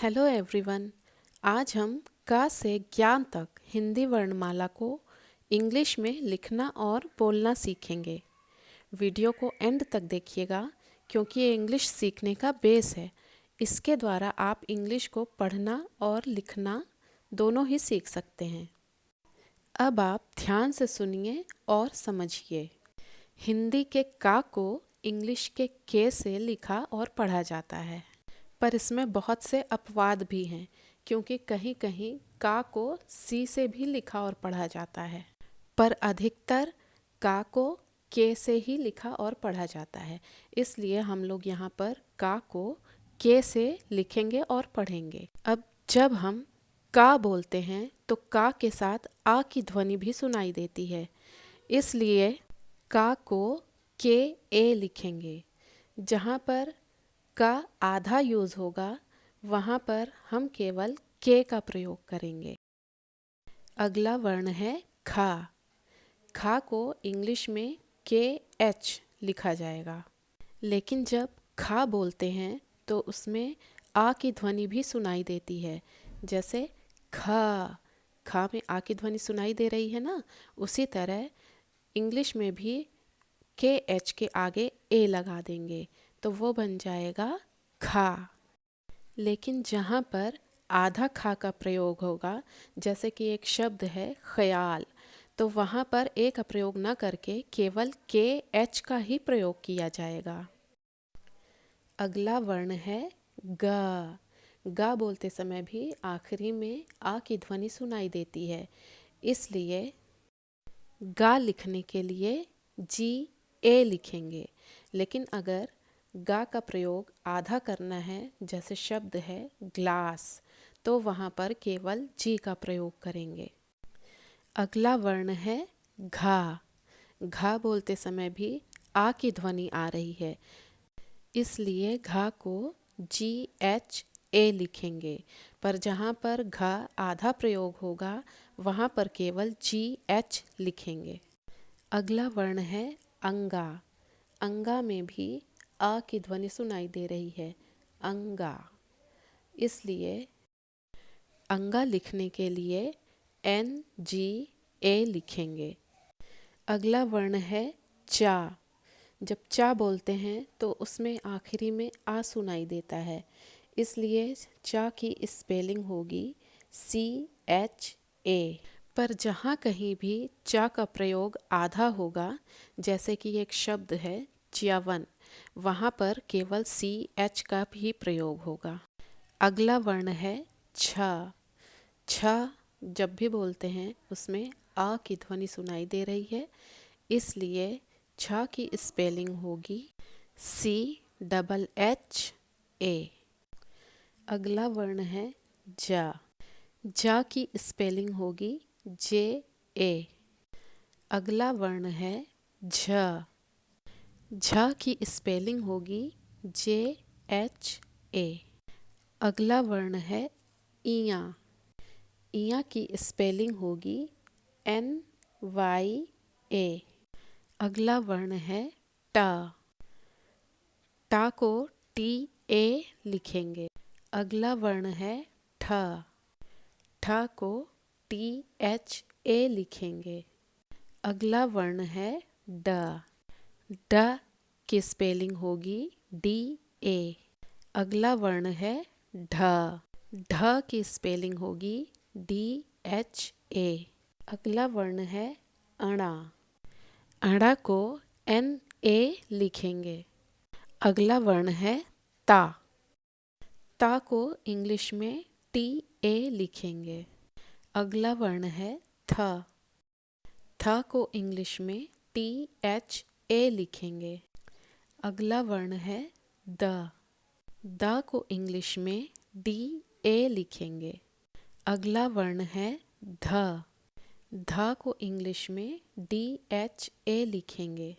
Hello everyone. आज हम का से ज्ञान तक हिंदी वर्णमाला को इंग्लिश में लिखना और बोलना सीखेंगे। वीडियो को एंड तक देखिएगा क्योंकि ये इंग्लिश सीखने का बेस है। इसके द्वारा आप इंग्लिश को पढ़ना और लिखना दोनों ही सीख सकते हैं। अब आप ध्यान से सुनिए और समझिए। हिंदी के का को इंग्लिश के के से लिखा और पढ़ा जाता है, पर इसमें बहुत से अपवाद भी हैं क्योंकि कहीं कहीं का को सी से भी लिखा और पढ़ा जाता है, पर अधिकतर का को के से ही लिखा और पढ़ा जाता है। इसलिए हम लोग यहाँ पर का को के से लिखेंगे और पढ़ेंगे। अब जब हम का बोलते हैं तो का के साथ आ की ध्वनि भी सुनाई देती है, इसलिए का को के ए लिखेंगे। जहाँ पर का आधा यूज होगा वहाँ पर हम केवल के का प्रयोग करेंगे। अगला वर्ण है खा। खा को इंग्लिश में के एच लिखा जाएगा, लेकिन जब खा बोलते हैं तो उसमें आ की ध्वनि भी सुनाई देती है। जैसे खा, खा में आ की ध्वनि सुनाई दे रही है ना, उसी तरह इंग्लिश में भी के एच के आगे ए लगा देंगे तो वो बन जाएगा खा। लेकिन जहाँ पर आधा खा का प्रयोग होगा, जैसे कि एक शब्द है ख्याल, तो वहाँ पर ए का प्रयोग न करके केवल के एच का ही प्रयोग किया जाएगा। अगला वर्ण है गा। गा बोलते समय भी आखिरी में आ की ध्वनि सुनाई देती है, इसलिए गा लिखने के लिए जी ए लिखेंगे। लेकिन अगर गा का प्रयोग आधा करना है, जैसे शब्द है ग्लास, तो वहाँ पर केवल जी का प्रयोग करेंगे। अगला वर्ण है घा। घा बोलते समय भी आ की ध्वनि आ रही है, इसलिए घा को जी एच ए लिखेंगे, पर जहाँ पर घा आधा प्रयोग होगा वहाँ पर केवल जी एच लिखेंगे। अगला वर्ण है अंगा। अंगा में भी आ की ध्वनि सुनाई दे रही है, अंगा, इसलिए अंगा लिखने के लिए एन जी ए लिखेंगे। अगला वर्ण है चा। जब चा बोलते हैं तो उसमें आखिरी में आ सुनाई देता है, इसलिए चा की स्पेलिंग होगी सी एच ए। पर जहाँ कहीं भी चा का प्रयोग आधा होगा, जैसे कि एक शब्द है च्यवन, वहाँ पर केवल सी एच का भी प्रयोग होगा। अगला वर्ण है छ। छ जब भी बोलते हैं उसमें आ की ध्वनि सुनाई दे रही है, इसलिए छ की स्पेलिंग होगी सी डबल एच ए। अगला वर्ण है जा। जा की स्पेलिंग होगी जे ए। अगला वर्ण है झ। झ की स्पेलिंग होगी जे एच ए। अगला वर्ण है इया। इया की स्पेलिंग होगी एन वाई ए। अगला वर्ण है टा। टा को टी ए लिखेंगे। अगला वर्ण है ठ। ठ को टी एच ए लिखेंगे। अगला वर्ण है ड। ड की स्पेलिंग होगी डी ए। अगला वर्ण है ढ। ढ की स्पेलिंग होगी डी एच ए। अगला वर्ण है अणा। अणा को एन ए लिखेंगे। अगला वर्ण है ता। ता को इंग्लिश में टी ए लिखेंगे। अगला वर्ण है थ। थ को इंग्लिश में टी एच ए लिखेंगे। अगला वर्ण है द। द को इंग्लिश में डी ए लिखेंगे। अगला वर्ण है ध। ध को इंग्लिश में डी एच ए लिखेंगे।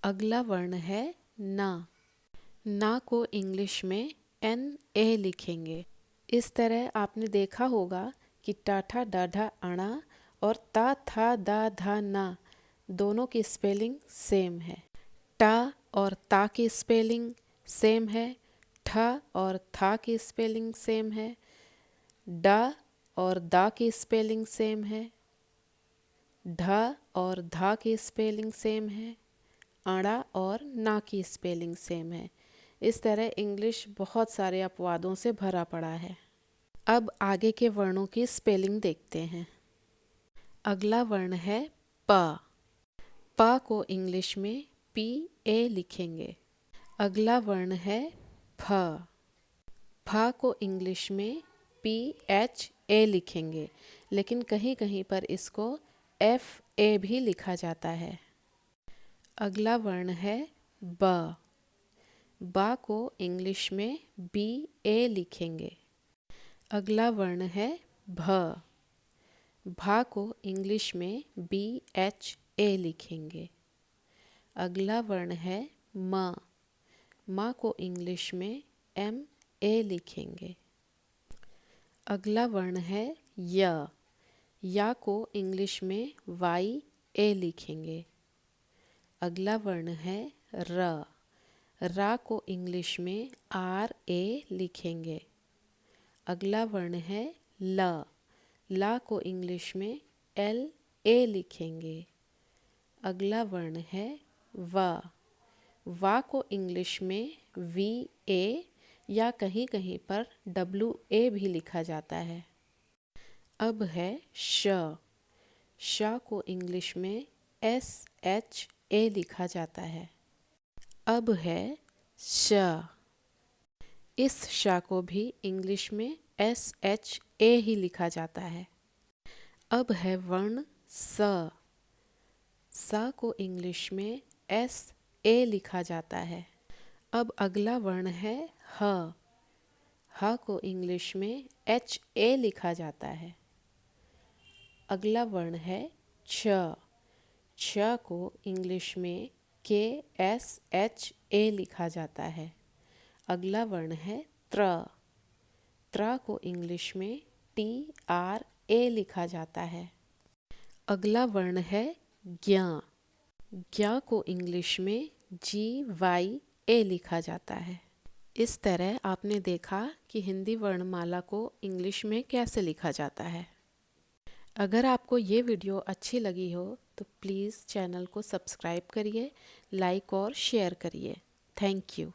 अगला वर्ण है न। न को इंग्लिश में एन ए लिखेंगे। इस तरह आपने देखा होगा कि टाठा डाढ़ा अणा और ता था दा धा ना दोनों की स्पेलिंग सेम है। टा और ता की स्पेलिंग सेम है, ठ और था की स्पेलिंग सेम है, ड और दा की स्पेलिंग सेम है, ढ और धा की स्पेलिंग सेम है, अड़ा और ना की स्पेलिंग सेम है। इस तरह इंग्लिश बहुत सारे अपवादों से भरा पड़ा है। अब आगे के वर्णों की स्पेलिंग देखते हैं। अगला वर्ण है प। प को इंग्लिश में पी ए लिखेंगे। अगला वर्ण है फ। फ को इंग्लिश में पी एच ए लिखेंगे, लेकिन कहीं कहीं पर इसको एफ ए भी लिखा जाता है। अगला वर्ण है ब। ब को इंग्लिश में बी ए लिखेंगे। अगला वर्ण है भ। भा को इंग्लिश में बी एच ए लिखेंगे। अगला वर्ण है म। म को इंग्लिश में एम ए लिखेंगे। अगला वर्ण है य। या को इंग्लिश में वाई ए लिखेंगे। अगला वर्ण है र। रा को इंग्लिश में आर ए लिखेंगे। अगला वर्ण है ल। ला को इंग्लिश में एल ए लिखेंगे। अगला वर्ण है व। वा को इंग्लिश में वी ए या कहीं कहीं पर डब्ल्यू ए भी लिखा जाता है। अब है श। श को इंग्लिश में एस एच ए लिखा जाता है। अब है श। इस श को भी इंग्लिश में एस एच ए ही लिखा जाता है। अब है वर्ण स। स को इंग्लिश में एस ए लिखा जाता है। अब अगला वर्ण है ह। ह को इंग्लिश में एच ए लिखा जाता है। अगला वर्ण है छ। छ को इंग्लिश में के एस एच ए लिखा जाता है। अगला वर्ण है त्र। त्र को इंग्लिश में टी आर ए लिखा जाता है। अगला वर्ण है ज्ञ। ज्ञ को इंग्लिश में जी वाई ए लिखा जाता है। इस तरह आपने देखा कि हिंदी वर्णमाला को इंग्लिश में कैसे लिखा जाता है। अगर आपको ये वीडियो अच्छी लगी हो तो प्लीज़ चैनल को सब्सक्राइब करिए, लाइक और शेयर करिए। Thank you.